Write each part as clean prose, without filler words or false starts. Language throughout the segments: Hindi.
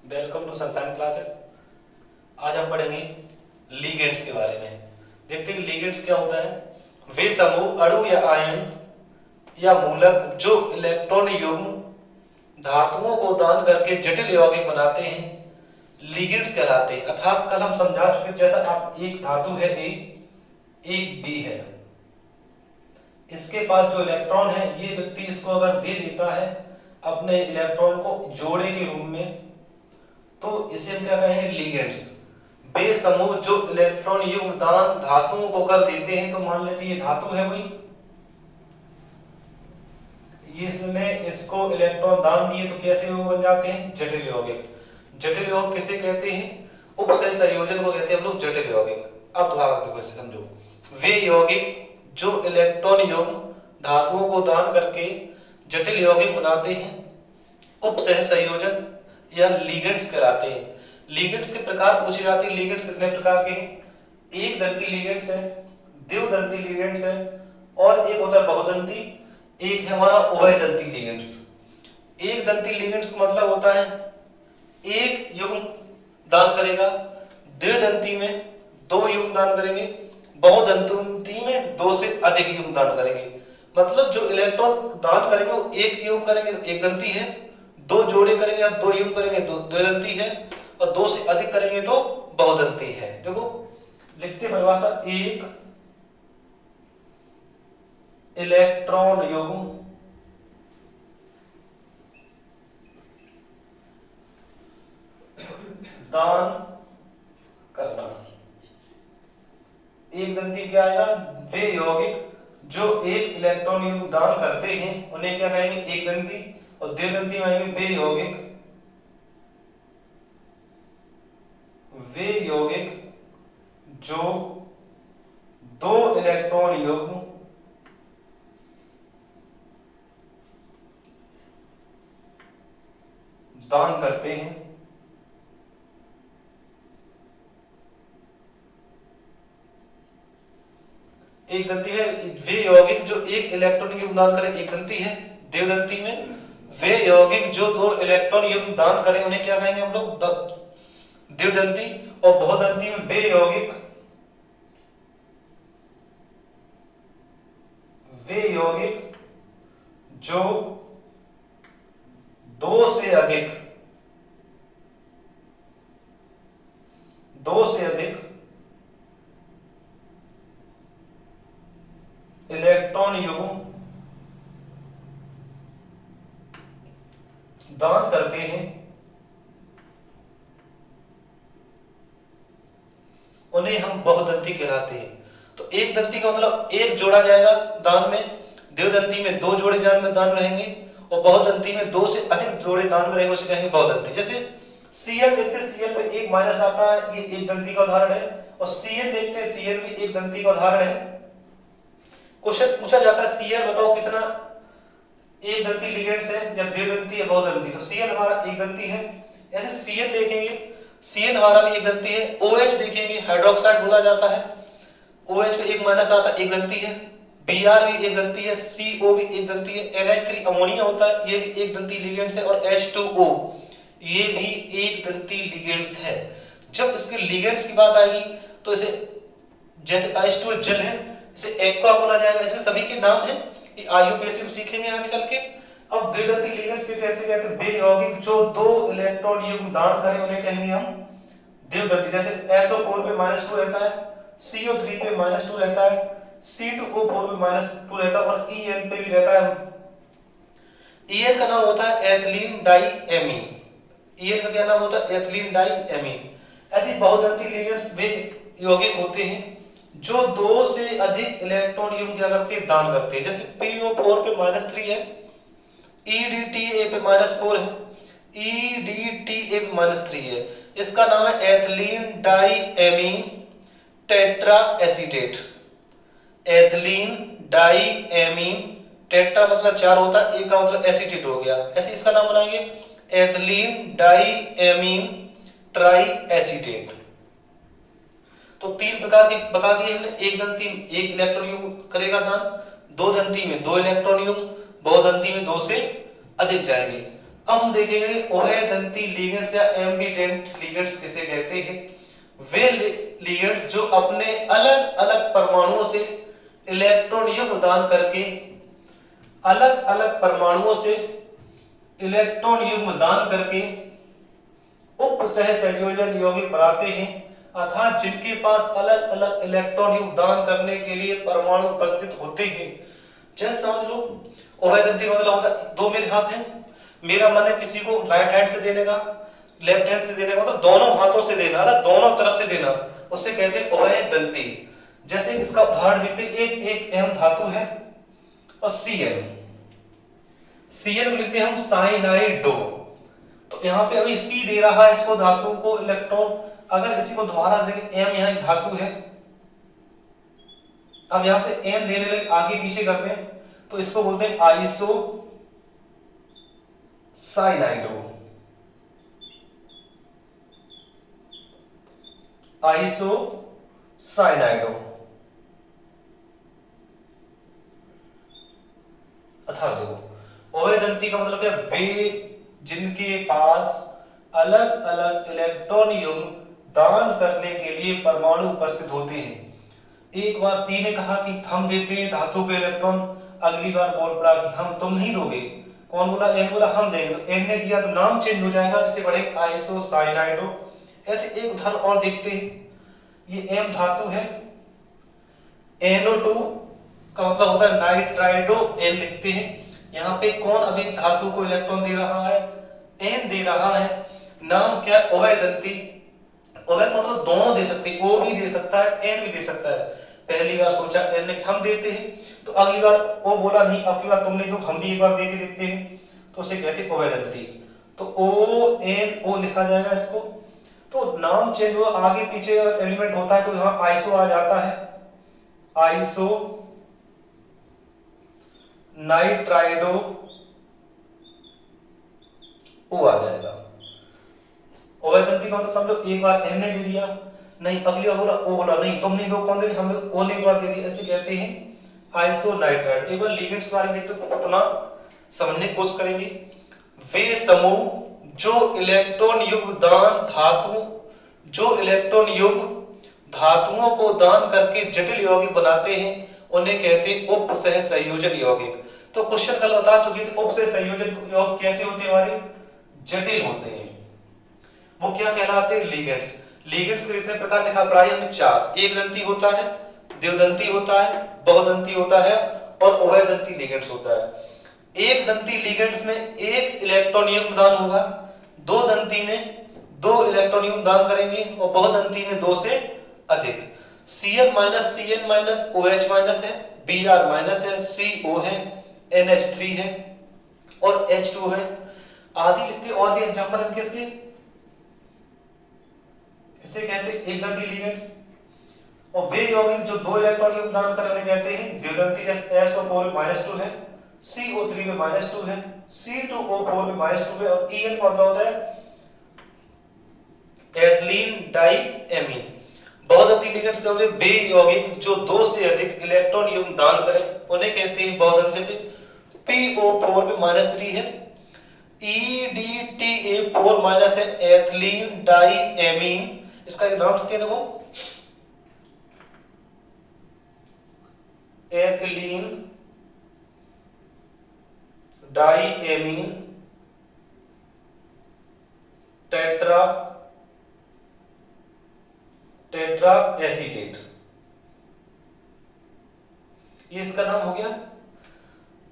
Welcome to sunshine classes. आज हम पढ़ेंगे लीगेंड्स के बारे में। देखते हैं लीगेंड्स क्या होता है। वे समूह अणु या आयन या मूलक जो इलेक्ट्रॉन युग्म धातुओं को दान करके जटिल यौगिक बनाते हैं लीगेंड्स कहलाते हैं। अर्थात कल हम समझा चुके, जैसा आप एक धातु है ए, एक बी है, इसके पास जो इलेक्ट्रॉन है ये व्यक्ति इसको अगर दे देता है अपने इलेक्ट्रॉन को जोड़े के रूप में, तो इसे हम क्या कहेंगे, लीगेंड्स। वे समूह जो इलेक्ट्रॉन युग्म दान धातुओं को कर देते हैं, तो मान लेते हैं ये धातु है भाई, इसने इसको इलेक्ट्रॉन दान दिए तो कैसे यौगिक बन जाते हैं, जटिल यौगिक। जटिल यौगिक किसे कहते हैं, उपसय संयोजन को कहते हैं हम लोग जटिल यौगिक। अब दोबारा देखो इसे समझो। वे यौगिक जो इलेक्ट्रॉन युग्म धातुओं को दान करके जटिल यौगिक बनाते हैं उपसह संयोजन या लीगेंड्स कहलाते हैं। लीगेंड्स के प्रकार पूछे जाते हैं। लीगेंड्स कितने प्रकार के हैं, एक दंती लीगेंड्स है, द्विदंती लीगेंड्स है, और एक होता है बहुदंती, एक है हमारा उभयदंती लीगेंड्स। एक दंती लीगेंड्स का मतलब होता है एक युग्म दान करेगा, द्विदंती में दो युग्म दान करेंगे, बहुदंती में दो से अधिक युग्म दान करेंगे। मतलब जो इलेक्ट्रॉन दान करेंगे वो एक युग्म करेंगे तो एक दंती है, दो जोड़े करेंगे या दो युग्म करेंगे तो द्विदंती है, और दो से अधिक करेंगे तो बहुदंती है। देखो लिखते परिभाषा, एक इलेक्ट्रॉन युग्म दान करना। एक दंती क्या आएगा, वे यौगिक जो एक इलेक्ट्रॉन युग्म दान करते हैं उन्हें क्या कहेंगे, एक दंती। और द्विदंती में आएंगे वे यौगिक जो दो इलेक्ट्रॉन युग्म दान करते हैं। एक दंती है वे यौगिक जो एक इलेक्ट्रॉन युग्म दान करें, एक दंती है। द्विदंती में वे यौगिक जो दो इलेक्ट्रॉन युग्म दान करें उन्हें क्या कहेंगे हम लोग, द्विदंती। और बहुदंती में वे यौगिक जो दो से अधिक इलेक्ट्रॉन युग्म दान करते हैं उन्हें हम बहुदंती कहलाते हैं। तो एक दंती का मतलब एक जोड़ा जाएगा दान में, द्विदंती में दो जोड़े दान में रहेंगे, और बहुदंती में दो से अधिक जोड़े दान में रहेंगे, उसे कहेंगे बहुदंती। जैसे Cl देखते हैं, Cl में एक माइनस आता है, ये एक दंती का उदाहरण है। और Cl देखते हैं, Cl भी एक दंती का उदाहरण है। क्वेश्चन पूछा जाता है Cl बताओ कितना एक दंती लिगेंड्स है, या द्विदंती या बहुदंती, तो Cl हमारा एक दंती है। ऐसे Cn देखेंगे, Cn हमारा भी एक दंती है। OH देखेंगे, हाइड्रोक्साइड बोला जाता है, OH में एक माइनस आता है, एक दंती है। Br भी एक दंती है, CO भी एक दंती है। NH3 अमोनिया होता है, ये भी एक दंती लिगेंड्स है। और H2O ये भी एक दंती लिगेंड्स है। जब इसके लिगेंड्स की बात आएगी तो इसे, जैसे H2O जल है, इसे एक्वा बोला जाएगा। ऐसे सभी के नाम हैं, ये IUPAC में सीखेंगे आगे चल के। अब द्विदंती लिगेंड्स के कैसे कहते हैं, वे यौगिक जो दो इलेक्ट्रॉन युग्म दान करें उन्हें कहेंगे हम द्विदंती। जैसे SO4 पे -2 रहता है, CO3 पे -2 रहता है, C2O4 पे -2 रहता है, और EN पे भी रहता है। EN का नाम होता है एथिलीन डाइएमीन। EN का क्या नाम होता है, एथिलीन डाइएमीन। ऐसी बहुदंती लिगेंड्स वे यौगिक होते हैं जो दो से अधिक इलेक्ट्रॉन युग्म क्या करते हैं, दान करते हैं। जैसे PO4 पे -3 है, EDTA पे -4 है, EDTA पे -3 है। इसका नाम है ethylene diamine tetra acetate. Ethylene diamine tetra मतलब 4 होता है, एक का मतलब एसीटेट हो गया, ऐसे इसका नाम बनाएंगे एथिलीन डाइएमीन ट्राई एसीटेट। तो तीन प्रकार के बता दिए हमने। एक दंती में एक इलेक्ट्रॉन युग्म करेगा दान, दो दंती में दो इलेक्ट्रॉन युग्म, बहुदंती में दो से अधिक जाएंगे। अब हम देखेंगे उभयदंती लिगेंड्स या एम्बिडेंट लिगेंड्स किसे कहते हैं। वे लिगेंड्स जो अपने अलग अलग परमाणुओं से इलेक्ट्रॉन युग्म दान करके अलग अलग परमाणुओं से इलेक्ट्रॉन युग्म दान करके उप सह संयोजन यौगिक बनाते हैं, अर्थात जिनके पास अलग अलग इलेक्ट्रॉन युग्म दान करने के लिए परमाणु उपस्थित होते हैं। जैसे समझ लो उभयदंती मतलब होता है दो मेरे हाथ हैं, मेरा मन है किसी को राइट हैंड से देने का, लेफ्ट हैंड से देने का, मतलब दोनों हाथों से देना, दोनों तरफ से देना, उसे कहते हैं उभयदंती। जैसे इसका उदाहरण देखते हैं, एक अहम धातु है और Cn को लिखते हैं हम साइनाइडो। तो यहाँ पे अभी C दे रहा है इसको धातु को इलेक्ट्रॉन, अगर इसी को दोबारा देखें M यहाँ एक धातु है, अब यहां से N देने लगे आगे पीछे करते हैं तो इसको बोलते हैं आइसो साइनाइडो, आइसो साइनाइडो। अर्थात देखो उभयदंती का मतलब क्या, वे जिनके पास अलग अलग इलेक्ट्रॉन युग्म दान करने के लिए परमाणु उपस्थित होते हैं। एक बार सी ने कहा कि हम देते हैं धातु पे इलेक्ट्रॉन, अगली बार बोल पड़ा कि हम तुम नहीं दोगे, कौन बोला, एन बोला हम देंगे, तो एन ने दिया तो नाम चेंज हो जाएगा, इसे बढ़ेगा आइसो साइनाइडो। ऐसे एक उदाहरण और देखते हैं, ये एम धातु है, NO2 का मतलब होता है नाइट्राइडो, एन लिखते हैं। यहाँ पे कौन अभी धातु को इलेक्ट्रॉन दे रहा है, एन दे रहा है, नाम क्या, उभयदंती। उभय मतलब दोनों दे सकते हैं, ओ भी दे सकता है, एन भी दे सकता है। पहली बार सोचा एन ने हम देते हैं, तो अगली बार ओ बोला नहीं, अगली बार तुम नहीं दो, हम भी एक बार दे के देखते हैं, तो उसे कहते हैं उभयदंती। तो ओ एन ओ लिखा जाएगा इसको। तो नाम चेंज हुआ, आगे पीछे एलिमेंट होता है तो यहाँ आइसो आ जाता है, आइसो नाइट्राइडो ओ आ जाएगा। उभयदंती का मतलब समझो एक बार एन ने दे दिया नहीं, अगली बार बोला ओ बोला नहीं, तुम नहीं दो, कौन देगी, हम ओ ने एक बार दे दिया, ऐसे कहते हैं आइसो नाइट्राइड। एक बार लिगेंड्स के बारे में देखते हो, अपना समझने की कोशिश करेंगे। वे समूह जो इलेक्ट्रॉन युग्म दान धातु, जो इलेक्ट्रॉन युग्म धातुओं को दान करके जटिल यौगिक बनाते हैं, उन्हें कहते हैं उप सह संयोजन यौगिक। तो क्वेश्चन कल बता चुके थे, उप सह संयोजन यौगिक कैसे होते हैं, हमारे जटिल होते हैं, वो क्या कहलाते हैं, लिगेंड्स। लिगेंड्स के कितने प्रकार लिखा प्राय हमने चार, एक दंती होता है, द्विदंती होता है, बहुदंती होता है और उभयदंती लिगेंड्स होता है। एक दंती लिगेंड्स में एक इलेक्ट्रॉन युग्म दान होगा, दो दंती में दो इलेक्ट्रॉन युग्म दान करेंगे और बहुदंती में दो से अधिक। Cn माइनस OH माइनस है, Br माइनस है, CO है, NH3 है और H2 है आदि लिखते। और भी एग्जांपल इनके इसके, इसे कहते हैं एक दंती लिगेंड्स। और वे यौगिक जो दो इलेक्ट्रॉन युग्म दान करने कहते हैं द्विदंती, जैसे SO4 -2 है, CO3 में -2 है, C2O4 में -2 है और En का मतलब होता है एथिलीन डाइएमीन। बहुदंती लिगेंड्स क्या होते हैं, वे यौगिक जो दो से अधिक इलेक्ट्रॉन युग्म दान करें उन्हें कहते हैं बहुदंती। जैसे PO4 में -3 है, EDTA4 माइनस है, एथिलीन डाइएमीन, इसका एक नाम लिखते हैं, देखो एथिलीन डाइएमीन टेट्रा एसीटेट, ये इसका नाम हो गया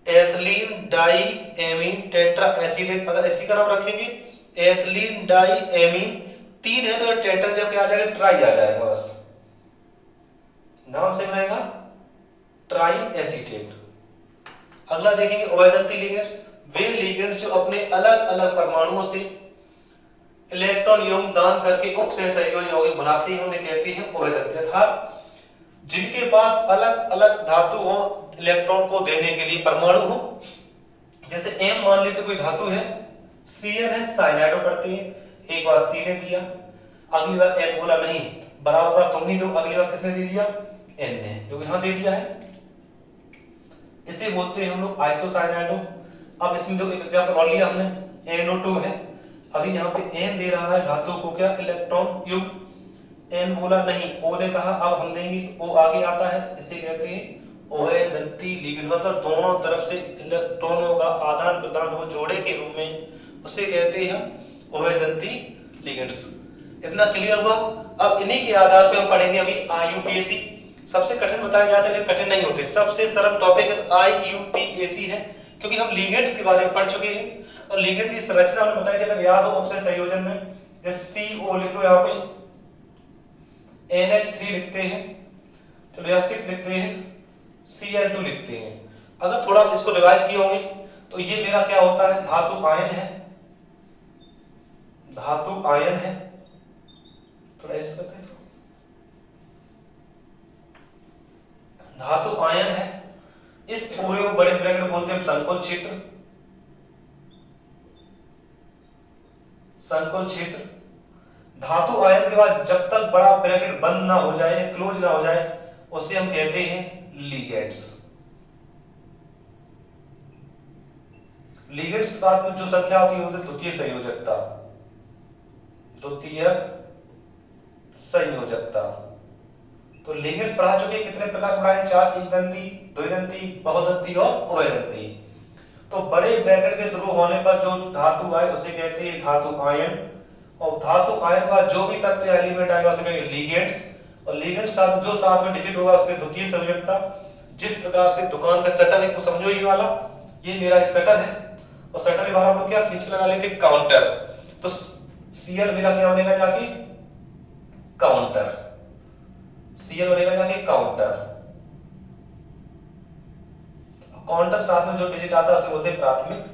एथिलीन डाइएमीन टेट्रा एसीटेट। अगर इसी का नाम रखेंगे एथिलीन डाइएमीन, तीन है तो टेट्रा जब क्या आ जाएगा, ट्राई आ जाएगा, बस नाम से रहेगा ट्राई एसीटेट। अगला देखेंगे उभयदंती लिगेंड्स, वे लिगेंड्स जो अपने अलग अलग परमाणुओं से इलेक्ट्रॉन युग्म दान करके उप सह संयोजन यौगिक बनाते हैं, उन्हें कहते हैं उभयदंती। अर्थात जिनके पास अलग अलग धातु हो इलेक्ट्रॉन को देने के लिए परमाणु हो। जैसे M मान लेते कोई धातु है, Cn है, साइनाइडो पढ़ते हैं, एक बार C ने दिया, अगली बार N बोला नहीं, बराबर तुम नहीं दो, अगली बार किसने दे दिया, N ने, जो यहां दे दिया है, इसे बोलते हैं हम लोग आइसोसाइनाइडो। अब इसमें जो एक एग्जांपल और लिया हमने, NO2 है। अभी यहाँ पे N दे रहा है धातु को क्या इलेक्ट्रॉन युग्म, N बोला नहीं, O ने कहा, अब हम देंगे तो O आगे आता है, इसे कहते हैं उभयदंती लिगेंड, मतलब दोनों तरफ से इलेक्ट्रॉनों का आदान प्रदान हो जोड़े के रूप में, उसे कहते हैं हम उभयदंती लिगेंड्स। इतना क्लियर हुआ। अब इन्हीं के आधार पे हम पढ़ेंगे अभी IUPAC। सबसे कठिन बताए जाते हैं लेकिन कठिन नहीं होते, सबसे सरल टॉपिक है तो IUPAC है, क्योंकि हम लिगेंड्स के बारे में पढ़ चुके हैं और लिगेंड की संरचना हमने बताई थी, अगर याद हो ऑप्शन संयोजन में, जैसे CO लिखो, यहाँ पे NH3 लिखते हैं, चलो यहाँ 6 लिखते हैं, Cl2 लिखते हैं। अगर थोड़ा इसको रिवाइज किए होंगे तो ये मेरा क्या होता है, धातु आयन है, धातु आयन है, थोड़ा ऐसे करते हैं इसको, धातु आयन है। इस पूरे को बड़े ब्रैकेट बोलते हैं संकुल क्षेत्र, संकुल क्षेत्र। धातु आयन के बाद जब तक बड़ा ब्रैकेट बंद ना हो जाए, क्लोज ना हो जाए, उसे हम कहते हैं लिगेंड्स। लिगेंड्स के बाद में जो संख्या होती है वो द्वितीय संयोजकता, द्वितीय संयोजकता। तो लिगेंड्स पढ़ा चुके, कितने प्रकार पढ़ाए, 4, एक दंती, द्विदंती, बहुदंती और उभयदंती। तो बड़े ब्रैकेट के शुरू होने पर जो धातु आए उसे कहते हैं धातु आयन, और धातु आयन का जो भी तत्व एलिमेंट आएगा उसे कहेंगे लिगेंड्स, और लिगेंड साथ जो साथ में डिजिट होगा उसके द्वितीय संयोजकता। जिस प्रकार से दुकान का शटर है, समझो ये वाला, ये मेरा एक शटर है और शटर के बाहर हम लोग क्या खींच लगा लेते हैं, काउंटर। तो Cl मेरा क्या बनेगा जाके काउंटर, Cl बनेगा जाके काउंटर। काउंटर साथ में जो डिजिट आता है उसे बोलते हैं प्राथमिक,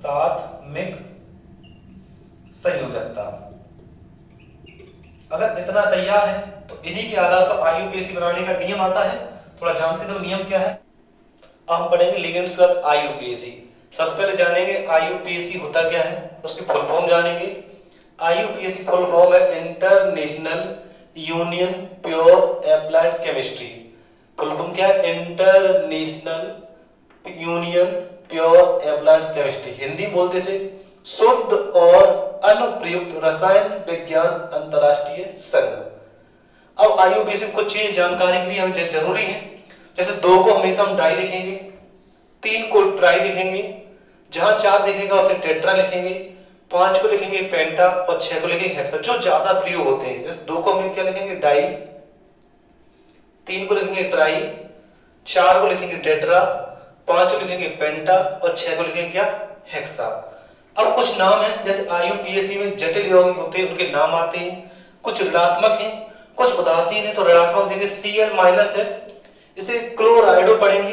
प्राथमिक संयोजकता। अगर इतना तैयार है तो इन्हीं के आधार पर IUPAC बनाने का नियम आता है। थोड़ा जानते तो नियम क्या है। अब हम पढ़ेंगे लिगेंड्स का IUPAC। सबसे पहले जानेंगे IUPAC होता क्या है, उसकी फुल फॉर्म जानेंगे। IUPAC फुल फॉर्म है international union pure applied chemistry. Full form क्या है, international union pure applied chemistry. Hindi बोलते से शुद्ध और अनुप्रयुक्त रसायन विज्ञान अंतरराष्ट्रीय संघ। अब IUPAC में कुछ चीज जानकारी के लिए हमें जरूरी है, जैसे 2 को हमेशा हम डाई लिखेंगे, 3 को ट्राई लिखेंगे, जहां 4 दिखेगा उसे टेट्रा लिखेंगे, 5 को लिखेंगे पेंटा और 6 को लिखेंगे हेक्सा, जो ज्यादा प्रयोग होते हैं। जैसे 2 को हम क्या लिखेंगे डाई, 3 को लिखेंगे ट्राई, 4 को लिखेंगे टेट्रा, 5 को लिखेंगे पेंटा और 6 को लिखेंगे क्या हेक्सा। अब कुछ नाम है, जैसे IUPAC में जटिल यौगिक होते हैं उनके नाम आते हैं, कुछ ऋणात्मक हैं, कुछ उदासीन है, तो ऋणात्मक देंगे Cl माइनस है। इसे क्लोराइडो पढ़ेंगे,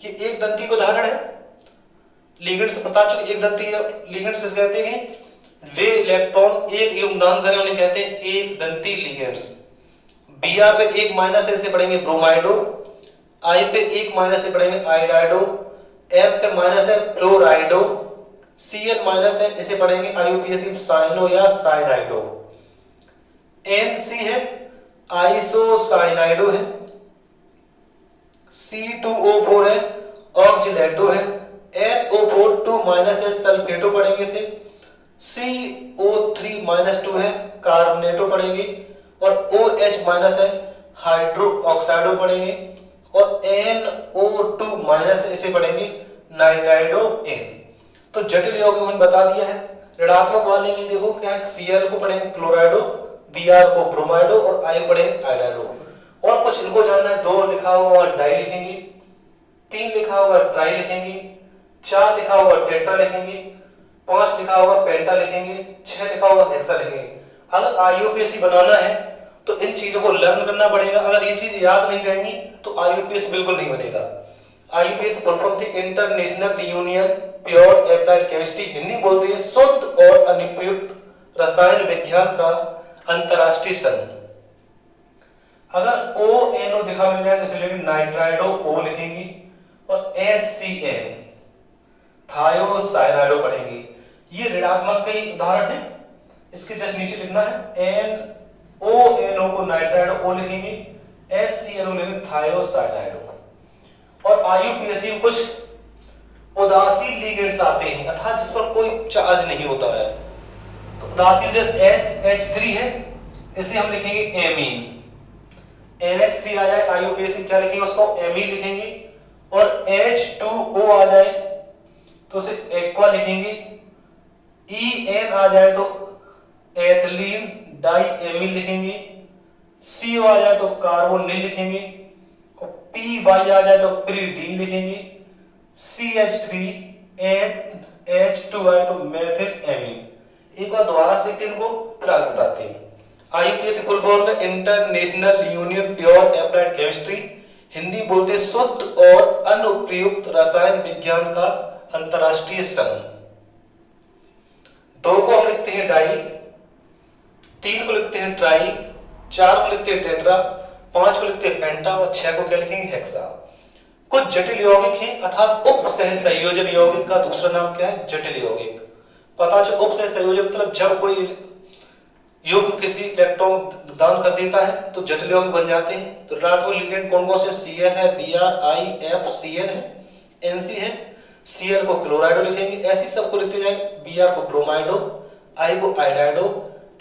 ये एक दंती को उदाहरण है। लिगेंड्स बता चुके, एक दंती लिगेंड्स किसे कहते हैं, वे इलेक्ट्रॉन एक योगदान करें उन्हें कहते हैं एक दंती लिगेंड्स। Br पे 1 माइनस है, इसे पढ़ेंगे ब्रोमाइडो। I पे 1 माइनस है, पढ़ेंगे आयोडाइडो। F पे माइनस है फ्लोराइडो। Cl माइनस है, इसे पढ़ेंगे IUPAC में साइनो या साइनाइडो। NC है आइसोसाइनाइडो है। C2O4 है ऑक्जिलेटो है। SO4 2 माइनस है सल्फेटो पढ़ेंगे इसे। CO3 माइनस 2 है कार्बोनेटो पढ़ेंगे, और OH माइनस है हाइड्रो ऑक्साइडो पढ़ेंगे, और NO2 माइनस है, इसे पढ़ेंगे नाइट्राइडो N। तो जटिल यौगिक मैंने बता दिया है। ऋणात्मक वाले में देखो क्या है, Cl को पढ़ेंगे क्लोराइडो, Br को ब्रोमाइडो और I पढ़ेंगे आयोडाइडो। और कुछ इनको जानना है, 2 लिखा हुआ डाई लिखेंगे, 3 लिखा हुआ ट्राई लिखेंगे, 4 लिखा हुआ टेट्रा लिखेंगे, 5 लिखा हुआ पेंटा लिखेंगे, 6 लिखा हुआ हेक्सा लिखेंगे। अगर IUPAC बनाना है तो इन चीजों को लर्न करना पड़ेगा। अगर ये चीज याद नहीं रहेंगी तो IUPAC बिल्कुल नहीं बनेगा। IUPAC फुल फॉर्म थी international union pure applied chemistry. Hindi बोलते हैं शुद्ध और अनुप्रयुक्त रसायन विज्ञान का अंतरराष्ट्रीय संघ। अगर ONO दिखा मिल जाए तो इसे लेंगे नाइट्राइडो O लिखेंगे, और SCN थायोसाइनाइडो पढ़ेंगे। ये ऋणात्मक के उदाहरण है, इसके जस्ट नीचे लिखना है NONO को नाइट्राइडो O लिखेंगे, SCNO लिखेंगे थायोसाइनाइडो। और IUPAC में कुछ उदासीन लिगेंड्स आते हैं अर्थात जिस पर कोई चार्ज नहीं होता है। तो उदासीन जो H3 है इसे हम लिखेंगे एमीन। NH3 आ जाए IUPAC क्या लिखेंगे उसको एमीन लिखेंगे, और H2O आ जाए तो उसे एक्वा लिखेंगे। EN आ जाए तो एथिलीन डाई एमीन लिखेंगे। CO आ जाए तो कार्बोनिल लिखेंगे, और PY आ जाए तो प्रीडीन लिखेंगे। CH3 H2 आए तो मेथिल एमीन। एक बार दोबारा से देखते हैं इनको, फिर आगे बताते हैं। IUPAC फुल फॉर्म है international union pure applied chemistry, Hindi बोलते शुद्ध और अनुप्रयुक्त रसायन विज्ञान का अंतरराष्ट्रीय संघ। 2 को हम लिखते हैं डाई, 3 को लिखते हैं ट्राई, 4 को लिखते हैं टेट्रा, 5 को लिखते हैं पेंटा, और 6 को क्या लिखेंगे हेक्सा। कुछ जटिल यौगिक हैं अर्थात उप सह संयोजन यौगिक का दूसरा नाम क्या है जटिल यौगिक। पता चलो उप सह संयोजन मतलब जब कोई युग्म किसी इलेक्ट्रॉन दान कर देता है तो जटिल यौगिक बन जाते हैं। तो रात में लिगेंड कौन कौन से Cn है, BrIFCN है, Nc है, Cl को क्लोराइडो लिखेंगे, ऐसी सबको लिखते जाएंगे। Br को ब्रोमाइडो, I को आइडाइडो,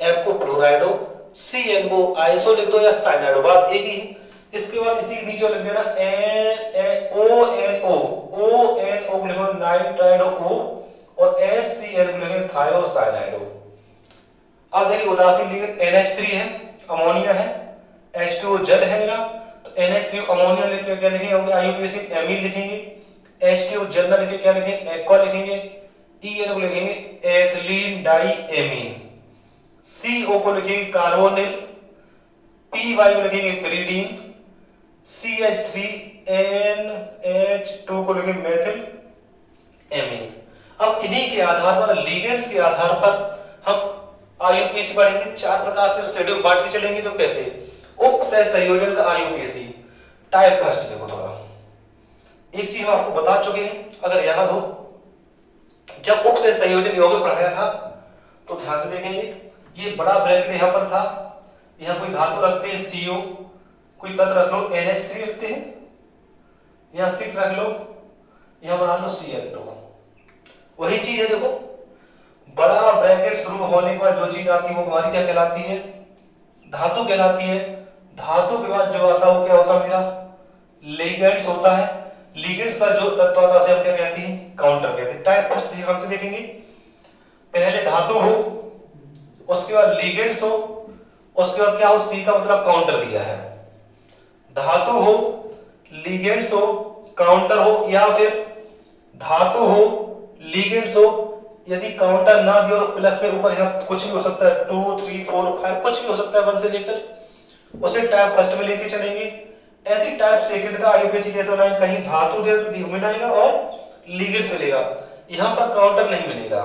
F को फ्लोराइडो, Cn को आइसो लिख दो या साइनाइडो, बात एक ही है। इसके बाद इसी के नीचे लिख देना ONO को लिखो नाइट्राइडो O, और SCl को लिखेंगे थायोसाइनाइडो। अब देखिए उदासीन लिगेंड NH3 है, अमोनिया है, H2O जल है मेरा, तो NH3 अमोनिया लिख क्या लिखेंगे होंगे IUPAC एमीन लिखेंगे। H2O जल ना लिखे क्या लिखेंगे एक्वा लिखेंगे। EN को लिखेंगे एथिलीन डाई एमीन। CO को लिखेंगे कार्बोनिल, PY को लिखेंगे पिरीडीन, CH3 NH2 को लिखेंगे मेथिल एमीन। अब इन्हीं के आधार पर लिगेंड्स के आधार पर हम IUPAC पढ़ेंगे। 4 प्रकार से शेड्यूल बांट के चलेंगे। तो कैसे उप सह संयोजन का IUPAC टाइप फर्स्ट देखो थोड़ा, एक चीज हम आपको बता चुके हैं अगर याद हो, जब उप सह संयोजन यौगिक पढ़ाया था तो ध्यान से देखेंगे। ये बड़ा ब्रैकेट यहां पर था, यहां कोई धातु रखते हैं CO, कोई तत्व रख लो NH3 रखते हैं, यहां 6 रख लो, यहां बना लो Cl2। वही चीज है देखो, बड़ा ब्रैकेट शुरू होने के बाद जो चीज आती है वो हमारी क्या कहलाती है धातु कहलाती है। धातु के बाद जो आता है वो क्या होता है मेरा लिगेंड्स होता है। लिगेंड्स का जो तत्व होता है उसे हम क्या कहते हैं काउंटर कहते हैं। टाइप फर्स्ट ध्यान से देखेंगे, पहले धातु हो, उसके बाद लिगेंड्स हो, उसके बाद क्या हो C का मतलब काउंटर दिया है। धातु हो, लिगेंड्स हो, काउंटर हो, या फिर धातु हो, लिगेंड्स हो, यदि काउंटर ना दियो तो प्लस में ऊपर यहाँ कुछ भी हो सकता है 2 3 4 5 कुछ भी हो सकता है 1 से लेकर, उसे टाइप फर्स्ट में लेके चलेंगे। ऐसी टाइप सेकंड का IUPAC कैसे बनाएंगे, कहीं धातु दे मिलेगा और लिगेंड्स मिलेगा, यहाँ पर काउंटर नहीं मिलेगा,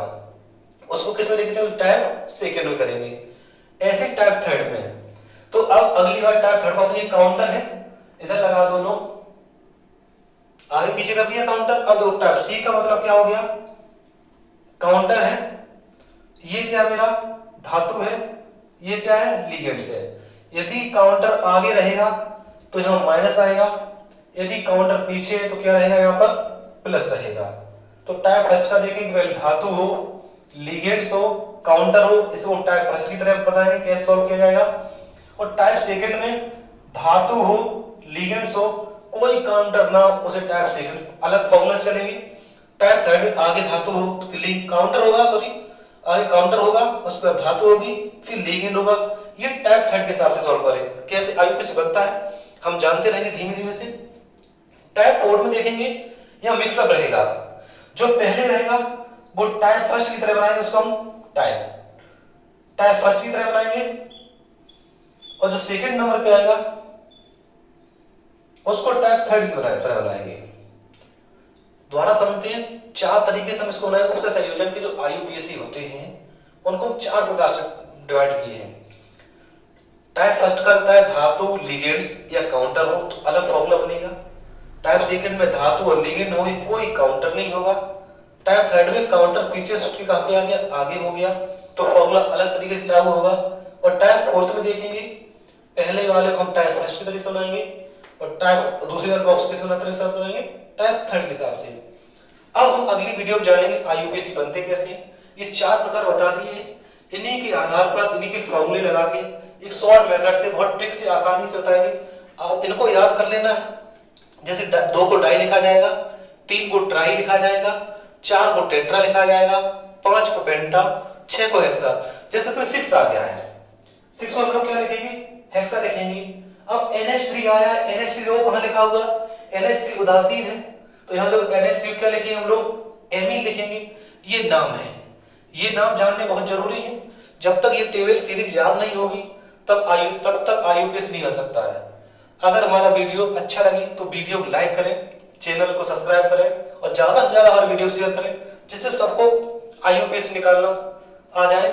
उसको किस में लेके चलेंगे टाइप सेकंड में करेंगे। ऐसे टाइप थर्ड में। तो अब अगली बार टाइप थर्ड में ये काउंटर है, इधर लगा दो लो, आगे पीछे कर दिया काउंटर। अब दो टाइप C का मतलब क्या हो गया काउंटर है, ये क्या मेरा धातु है, ये क्या है लिगेंड्स है। यदि काउंटर आगे रहेगा तो यहाँ माइनस आएगा, यदि काउंटर पीछे है तो क्या रहेगा यहाँ पर प्लस रहेगा। तो टाइप फर्स्ट का देखेंगे धातु हो, लिगेंड्स हो, काउंटर हो, इसको टाइप फर्स्ट की तरह बताएंगे कैसे सॉल्व किया जाएगा। और टाइप सेकंड में धातु हो, लिगेंड्स हो, कोई काउंटर ना, उसे टाइप सेकंड अलग फॉर्मूला चलेंगे। टाइप थर्ड में आगे धातु हो, काउंटर होगा, सॉरी आगे काउंटर होगा, उसके बाद धातु होगी, फिर लिगेंड होगा। ये टाइप थर्ड के हिसाब से सॉल्व करेंगे। कैसे IUPAC बनता है हम जानते रहेंगे धीमे धीमे से। टाइप फोर में देखेंगे यहाँ मिक्सअप रहेगा, जो पहले रहेगा वो टाइप फर्स्ट की तरह बनाएंगे, उसको हम टाइप फर्स्ट की तरह बनाएंगे, और जो सेकंड नंबर पे आएगा उसको टाइप थर्ड की तरह बनाएंगे। द्वारा समझते हैं 4 तरीके से हम इसको बनाएंगे। उससे संयोजन के जो IUPAC होते हैं उनको हम 4 प्रकार से डिवाइड किए हैं। टाइप फर्स्ट का होता है धातु, लिगेंड्स या काउंटर हो तो अलग फॉर्मूला बनेगा। टाइप सेकंड में धातु और लिगेंड होंगे, कोई काउंटर नहीं होगा। टाइप थर्ड में काउंटर पीछे से कहां पे आ गया, आगे हो गया, तो फॉर्मूला अलग तरीके से लागू होगा। और टाइप फोर्थ में देखेंगे पहले वाले को हम टाइप फर्स्ट की तरह से बनाएंगे, और टाइप दूसरे वाले बॉक्स किस तरह से बनाएंगे टाइप थर्ड के हिसाब से। अब हम अगली वीडियो में जानेंगे IUPAC बनते कैसे हैं। ये 4 प्रकार बता दिए, इन्हीं के आधार पर इन्हीं के फॉर्मूले लगा के एक शॉर्ट मेथड से बहुत ट्रिक से आसानी से बताएंगे। और इनको याद कर लेना है। जैसे 2 को डाई लिखा जाएगा, 3 को ट्राई लिखा जाएगा, 4 को टेट्रा लिखा जाएगा, 5 को पेंटा, 6 को हेक्सा। जैसे इसमें 6 आ गया है, 6 को हम लोग क्या लिखेंगे, हेक्सा लिखेंगे। अब NH3 आया है, NH3 कहाँ लिखा हुआ, NH3 उदासीन है, तो यहाँ तो NH3 क्या लिखेंगे हम लोग, एमीन लिखेंगे। ये नाम है, ये नाम जानने बहुत जरूरी है। जब तक ये टेबल सीरीज याद नहीं होगी तब तक IUPAC नहीं हो सकता है। अगर हमारा वीडियो अच्छा लगे तो वीडियो को लाइक करें, चैनल को सब्सक्राइब करें और ज्यादा से ज्यादा हमारे वीडियो शेयर करें, जिससे सबको IUPAC निकालना आ जाए।